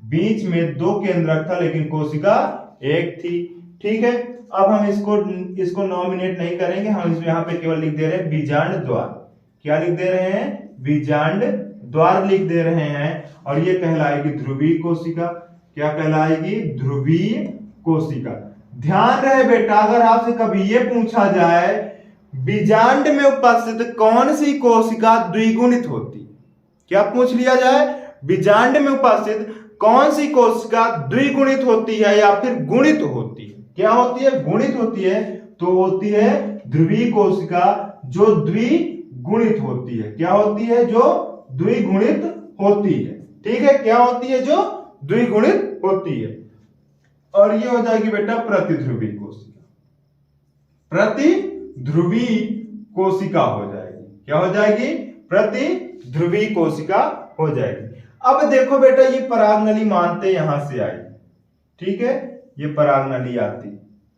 बीच में दो केंद्रक था लेकिन कोशिका एक थी। ठीक है, अब हम इसको नॉमिनेट नहीं करेंगे, हम इसमें यहाँ पे केवल लिख दे रहे हैं बीजांड द्वार। क्या लिख दे रहे हैं, बीजांड द्वार लिख दे रहे हैं। और ये कहलाएगी ध्रुवीय कोशिका। क्या कहलाएगी, ध्रुवीय कोशिका। ध्यान रहे बेटा, अगर आपसे कभी ये पूछा जाए बीजांड में उपस्थित कौन सी कोशिका द्विगुणित होती, क्या पूछ लिया जाए, बीजांड में उपस्थित कौन सी कोशिका द्विगुणित होती है या फिर गुणित होती है। क्या होती है, गुणित होती है, तो होती है ध्रुवीय कोशिका जो द्विगुणित होती है। क्या होती है? जो द्विगुणित होती है। ठीक है, क्या होती है? जो द्विगुणित होती है। और ये हो जाएगी बेटा प्रतिध्रुवीय कोशिका। प्रतिध्रुवीय कोशिका हो जाएगी। क्या हो जाएगी? प्रतिध्रुवीय कोशिका हो जाएगी। अब देखो बेटा, ये परागनली मानते यहां से आई। ठीक है, ये परागनली आती।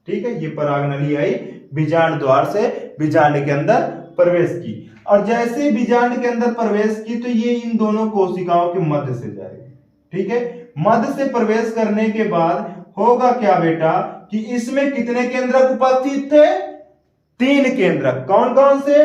ठीक है, ये परागनली आई, बीजांड द्वार से बीजांड के अंदर प्रवेश की, और जैसे बीजांड के अंदर प्रवेश की तो ये इन दोनों कोशिकाओं के मध्य से जाएगी। ठीक है, मध्य से प्रवेश करने के बाद होगा क्या बेटा कि इसमें कितने केंद्रक उपस्थित थे? 3 केंद्रक। कौन कौन से?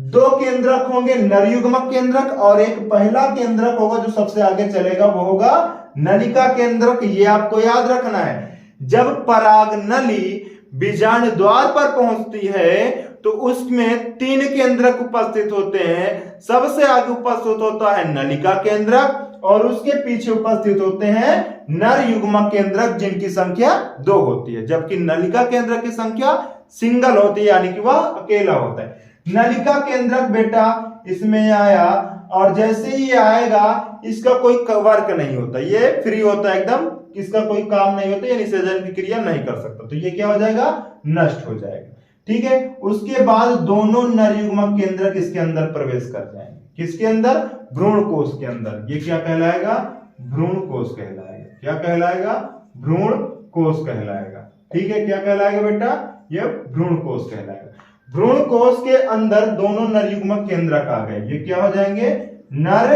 2 केंद्रक होंगे नरयुग्मक केंद्रक, और एक पहला केंद्रक होगा जो सबसे आगे चलेगा, वो होगा नलिका केंद्रक। ये आपको याद रखना है। जब परागनली बीजांड द्वार पर पहुंचती है तो उसमें 3 केंद्रक उपस्थित होते हैं। सबसे आगे उपस्थित होता है नलिका केंद्रक, और उसके पीछे उपस्थित होते हैं नर युग्मक केंद्रक, जिनकी संख्या 2 होती है, जबकि नलिका केंद्रक की संख्या सिंगल होती है, यानी कि वह अकेला होता है। नलिका केंद्रक बेटा इसमें आया, और जैसे ही आएगा इसका कोई वर्क नहीं होता, ये फ्री होता है एकदम, इसका कोई काम नहीं होता, ये निषेचन की क्रिया नहीं कर सकता, तो ये क्या हो जाएगा? नष्ट हो जाएगा। ठीक है, उसके बाद दोनों नरयुग्मक केंद्रक इसके अंदर प्रवेश कर जाएंगे। किसके अंदर? भ्रूण कोश के अंदर। ये क्या कहलाएगा? भ्रूण कोश कहलाएगा। क्या कहलाएगा? भ्रूण कोश कहलाएगा। ठीक है, क्या कहलाएगा बेटा? ये भ्रूण कोश कहलाएगा। भ्रूण कोश के अंदर दोनों नरयुग्मक केंद्रक आ गए। ये क्या हो जाएंगे? नर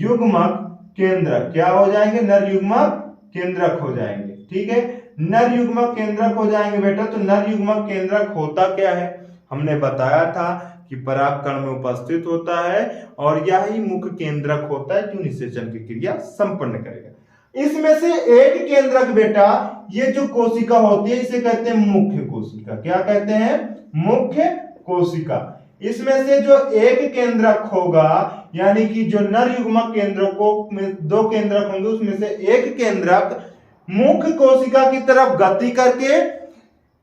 युग्मक केंद्रक। क्या हो जाएंगे? नर युग्मक केंद्रक हो जाएंगे। ठीक है, नर युग्मक केंद्रक हो जाएंगे बेटा। तो नर युग्मक केंद्रक होता क्या है? हमने बताया था कि परागकण में उपस्थित होता है, और यही मुख्य केंद्रक होता है जो निषेचन की क्रिया संपन्न करेगा। इसमें से एक केंद्रक बेटा, ये जो कोशिका होती है इसे कहते हैं मुख्य कोशिका। क्या कहते हैं? मुख्य कोशिका। इसमें से जो एक केंद्रक होगा, यानी कि जो नर युग्मक केंद्रकों में 2 केंद्रक होंगे, उसमें से एक केंद्रक मुख्य कोशिका की तरफ गति करके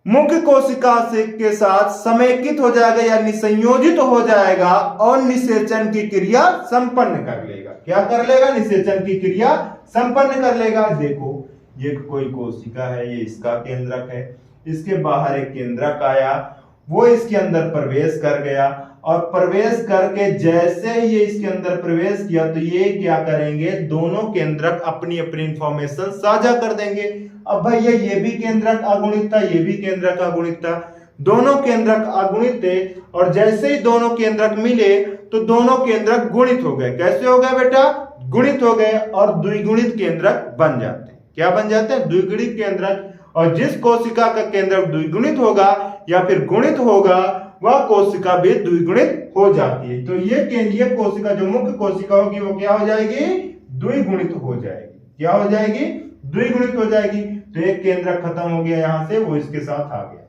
मुख्य कोशिका से के साथ समेकित हो जाएगा, यानी संयोजित हो जाएगा, और निषेचन की क्रिया संपन्न कर लेगा। क्या कर लेगा? निषेचन की क्रिया संपन्न कर लेगा। देखो, ये कोई कोशिका है, ये इसका केंद्रक है, इसके बाहर एक केंद्रक आया, वो इसके अंदर प्रवेश कर गया, और प्रवेश करके जैसे ही ये इसके अंदर प्रवेश किया तो ये क्या करेंगे? दोनों केंद्रक अपनी अपनी इंफॉर्मेशन साझा कर देंगे। अब भैया ये भी केंद्रक अगुणित था, ये भी केंद्रक अगुणित था, दोनों केंद्रक अगुणित थे, और जैसे ही दोनों केंद्रक मिले तो दोनों केंद्रक गुणित हो गए। कैसे हो गए बेटा? गुणित हो गए, और द्विगुणित केंद्रक बन जाते हैं। क्या बन जाते हैं? द्विगुणित केंद्रक। और जिस कोशिका का केंद्रक द्विगुणित होगा या फिर गुणित होगा, वह कोशिका भी द्विगुणित हो जाती है। तो ये कोशिका जो मुख्य कोशिका होगी वो क्या हो जाएगी? द्विगुणित हो जाएगी। क्या हो जाएगी? द्विगुणित हो जाएगी। तो एक केंद्रक खत्म हो गया यहां से, वो इसके साथ आ गया।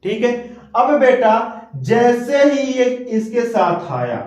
ठीक है, अब बेटा जैसे ही ये इसके साथ आया,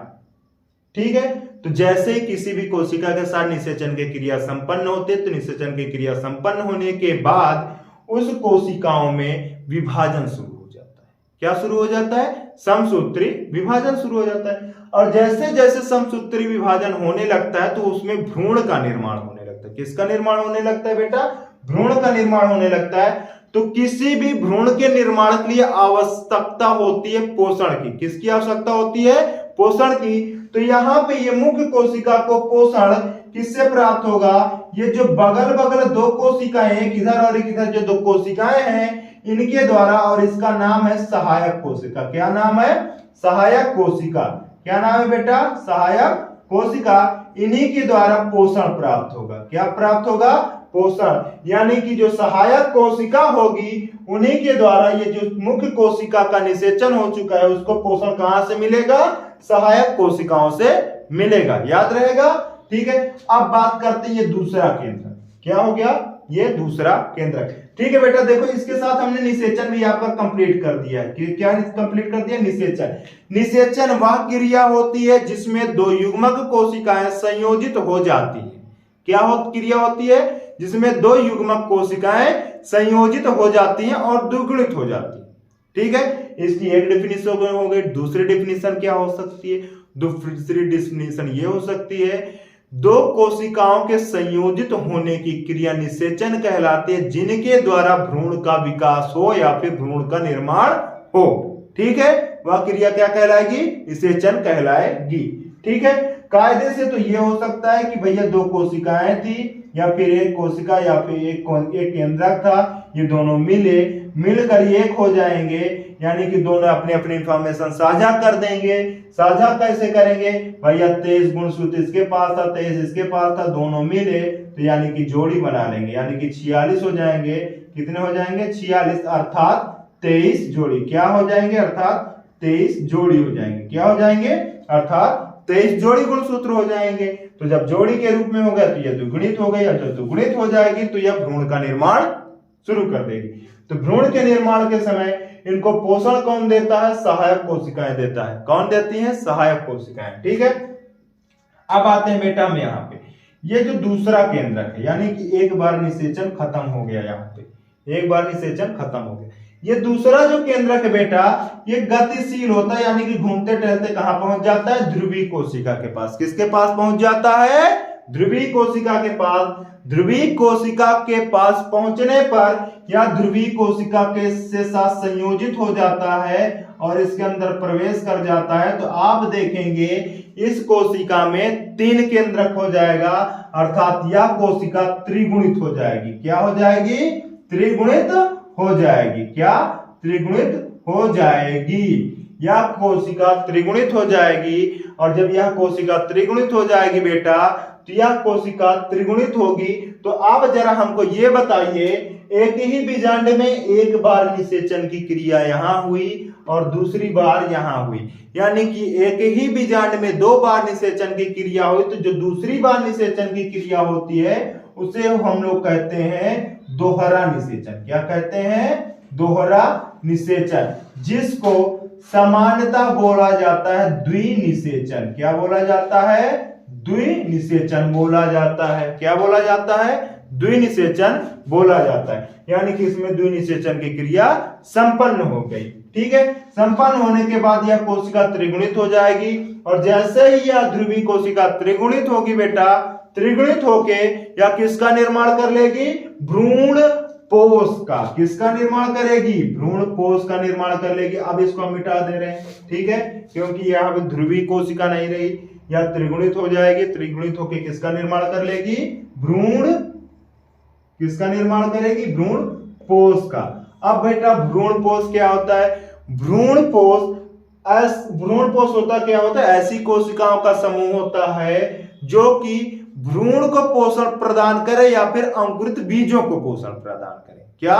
ठीक है, तो जैसे ही किसी भी कोशिका के साथ निषेचन की क्रिया संपन्न होती है, तो निषेचन की क्रिया संपन्न होने के बाद उस कोशिकाओं में विभाजन शुरू हो जाता है। क्या शुरू हो जाता है? समसूत्री विभाजन शुरू हो जाता है। और जैसे जैसे समसूत्री विभाजन होने लगता है तो उसमें भ्रूण का निर्माण होने लगता है। किसका निर्माण होने लगता है बेटा? भ्रूण का निर्माण होने लगता है। तो किसी भी भ्रूण के निर्माण के लिए आवश्यकता होती है पोषण की। किसकी आवश्यकता होती है? पोषण की। तो यहाँ पे ये मुख्य कोशिका को पोषण किससे प्राप्त होगा? ये जो बगल बगल 2 कोशिकाएं, एक इधर और एक इधर, जो 2 कोशिकाएं हैं इनके द्वारा, और इसका नाम है सहायक कोशिका। क्या नाम है? सहायक कोशिका। क्या नाम है बेटा? सहायक कोशिका। इन्हीं के द्वारा पोषण प्राप्त होगा। क्या प्राप्त होगा? पोषण। यानी कि जो सहायक कोशिका होगी उन्हीं के द्वारा ये जो मुख्य कोशिका का निषेचन हो चुका है उसको पोषण कहां से मिलेगा? सहायक कोशिकाओं से मिलेगा। याद रहेगा? ठीक है, अब बात करते हैं ये दूसरा केंद्र। क्या हो गया? ये दूसरा केंद्र। ठीक है बेटा, देखो इसके साथ हमने निषेचन भी आपका कंप्लीट कर दिया है। क्या कंप्लीट कर दिया? निषेचन। निषेचन वह क्रिया होती है जिसमें 2 युग्मक कोशिकाएं संयोजित हो जाती है। क्या क्रिया होती है? जिसमें 2 युग्मक कोशिकाएं संयोजित हो जाती हैं और द्विगुणित हो जाती है। ठीक है, इसकी एक डेफिनेशन हो गई। दूसरी डेफिनेशन क्या हो सकती है? दूसरी डेफिनेशन ये हो सकती है, दो कोशिकाओं के संयोजित होने की क्रिया निषेचन कहलाती है, जिनके द्वारा भ्रूण का विकास हो या फिर भ्रूण का निर्माण हो। ठीक है, वह क्रिया क्या कहलाएगी? निषेचन कहलाएगी। ठीक है, कायदे से तो ये हो सकता है कि भैया दो कोशिकाएं थी या फिर एक कोशिका या फिर एक केंद्रक था, ये दोनों मिलकर एक हो जाएंगे, यानी कि दोनों अपने अपने इंफॉर्मेशन साझा कर देंगे। साझा कैसे करेंगे भैया? 23 गुणसूत्र इसके पास था, 23 इसके पास था, दोनों मिले तो यानी कि जोड़ी बना लेंगे, यानी कि 46 हो जाएंगे। कितने हो जाएंगे? 46, अर्थात 23 जोड़ी क्या हो जाएंगे? अर्थात 23 जोड़ी हो जाएंगे। क्या हो जाएंगे? अर्थात 23 जोड़ी गुणसूत्र हो जाएंगे। तो जब जोड़ी के रूप में हो गया तो यह द्विगुणित हो गई, और जब द्विगुणित हो जाएगी तो यह भ्रूण का निर्माण शुरू कर देगी। तो भ्रूण के निर्माण के समय इनको पोषण कौन देता है? सहायक कोशिकाएं देता है। कौन देती हैं? सहायक कोशिकाएं। ठीक है, अब आते हैं बेटा हम यहाँ पे, ये जो दूसरा केंद्रक है, यानी कि एक बार निषेचन खत्म हो गया, यहाँ पे एक बार निषेचन खत्म हो गया। ये दूसरा जो केंद्रक है बेटा, ये गतिशील होता है, यानी कि घूमते टहलते कहां पहुंच जाता है? ध्रुवीय कोशिका के पास। किसके पास पहुंच जाता है? ध्रुवीय कोशिका के पास। ध्रुवीय कोशिका के पास पहुंचने पर यह ध्रुवीय कोशिका के से साथ संयोजित हो जाता है और इसके अंदर प्रवेश कर जाता है। तो आप देखेंगे इस कोशिका में 3 केंद्रक हो जाएगा, अर्थात यह कोशिका त्रिगुणित हो जाएगी। क्या हो जाएगी? त्रिगुणित हो जाएगी। क्या? त्रिगुणित हो जाएगी। यह कोशिका त्रिगुणित हो जाएगी, और जब यह कोशिका त्रिगुणित हो जाएगी बेटा, तो यह कोशिका त्रिगुणित होगी। तो आप जरा हमको ये बताइए, एक ही बीजांड में एक बार निषेचन की क्रिया यहां हुई और दूसरी बार यहां हुई, यानी कि एक ही बीजांड में 2 बार निषेचन की क्रिया हुई, तो जो दूसरी बार निषेचन की क्रिया होती है उसे हम लोग कहते हैं दोहरा निषेचन। क्या कहते हैं? दोहरा निषेचन, जिसको सामान्यतः बोला जाता है द्विनिषेचन। क्या बोला जाता है? द्विनिषेचन बोला जाता है। क्या बोला जाता है? द्विनिषेचन बोला जाता है, यानी कि इसमें द्विनिषेचन की क्रिया संपन्न हो गई। ठीक है, संपन्न होने के बाद यह कोशिका त्रिगुणित हो जाएगी, और जैसे ही यह ध्रुवीय कोशिका त्रिगुणित होगी बेटा, त्रिगुणित होके या किसका निर्माण कर लेगी? भ्रूण पोष का। किसका निर्माण करेगी? भ्रूण पोष का निर्माण कर लेगी। अब इसको हम मिटा दे रहे हैं, ठीक है, क्योंकि यह ध्रुवीय कोशिका नहीं रही, यह त्रिगुणित हो जाएगी। त्रिगुणित होके किसका निर्माण कर लेगी? भ्रूण। किसका निर्माण करेगी? भ्रूण पोष का। अब बेटा भ्रूण पोष क्या होता है? भ्रूण पोष होता क्या होता है? ऐसी कोशिकाओं का समूह होता है जो कि भ्रूण को पोषण प्रदान करे या फिर अंकुरित बीजों को पोषण प्रदान करे। क्या?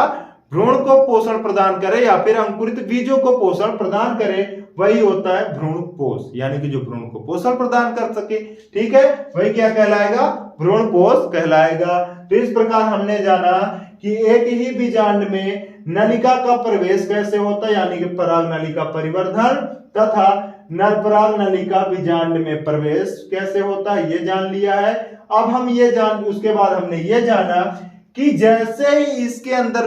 भ्रूण को पोषण प्रदान करे या फिर अंकुरित बीजों को पोषण प्रदान करे, वही होता है भ्रूण पोष, यानी कि जो भ्रूण को पोषण प्रदान कर सके। ठीक है, वही क्या कहलाएगा? भ्रूण पोष कहलाएगा। तो इस प्रकार हमने जाना कि एक ही बीजांड में नलिका का प्रवेश कैसे होता है, यानी कि पराग नलिका परिवर्धन, तथा पराग नलिका बीजांड में प्रवेश कैसे होता है, ये जान लिया है। अब हम उसके बाद हमने ये जाना कि जैसे ही इसके अंदर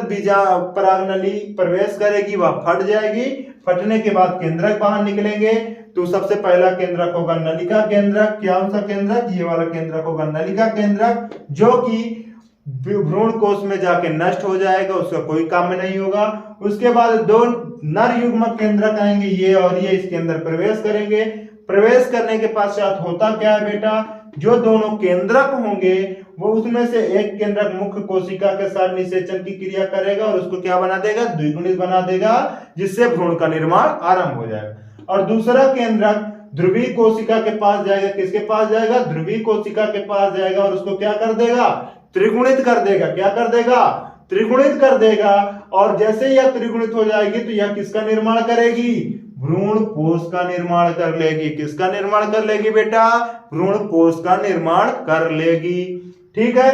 पराग नली प्रवेश करेगी वह फट जाएगी। फटने के बाद केंद्रक बाहर निकलेंगे। तो सबसे पहला केंद्रक होगा नलिका केंद्रक। क्या सा केंद्रक? ये वाला केंद्रक होगा नलिका केंद्रक, जो कि भ्रूण कोश में जाके नष्ट हो जाएगा, उसका कोई काम नहीं होगा। उसके बाद 2 नर युग्मक केंद्रक आएंगे, ये और ये इसके अंदर प्रवेश करेंगे। प्रवेश करने के पश्चात होता क्या है बेटा? जो दोनों केंद्रक होंगे वो उसमें से एक केंद्रक मुख्य कोशिका के साथ निषेचन की क्रिया करेगा और उसको क्या बना देगा? द्विगुणित बना देगा, जिससे भ्रूण का निर्माण आरंभ हो जाएगा। और दूसरा केंद्रक ध्रुवीय कोशिका के पास जाएगा। किसके पास जाएगा? ध्रुवीय कोशिका के पास जाएगा और उसको क्या कर देगा? त्रिगुणित कर देगा। क्या कर देगा? त्रिगुणित कर देगा। और जैसे यह त्रिगुणित हो जाएगी तो यह किसका निर्माण करेगी? भ्रूण पोष का निर्माण कर लेगी। किसका निर्माण कर लेगी बेटा? भ्रूण पोष का निर्माण कर लेगी। ठीक है,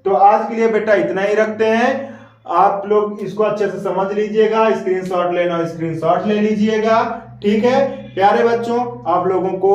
तो आज के लिए बेटा इतना ही रखते हैं। आप लोग इसको अच्छे से समझ लीजिएगा, स्क्रीनशॉट लेना स्क्रीनशॉट ले लीजिएगा। ठीक है प्यारे बच्चों, आप लोगों को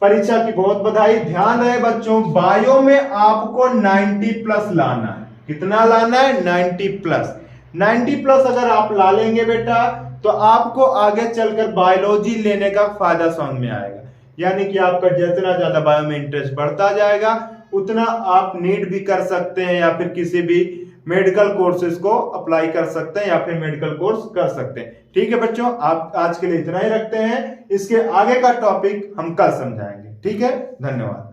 परीक्षा की बहुत बधाई। ध्यान रहे बच्चों, बायो में आपको 90 प्लस लाना है। कितना लाना है? 90 प्लस। 90 प्लस अगर आप ला लेंगे बेटा तो आपको आगे चलकर बायोलॉजी लेने का फायदा समझ में आएगा। यानी कि आपका जितना ज्यादा बायो में इंटरेस्ट बढ़ता जाएगा उतना आप नीट भी कर सकते हैं या फिर किसी भी मेडिकल कोर्सेज को अप्लाई कर सकते हैं या फिर मेडिकल कोर्स कर सकते हैं। ठीक है बच्चों, आप आज के लिए इतना ही रखते हैं, इसके आगे का टॉपिक हम कल समझाएंगे। ठीक है, धन्यवाद।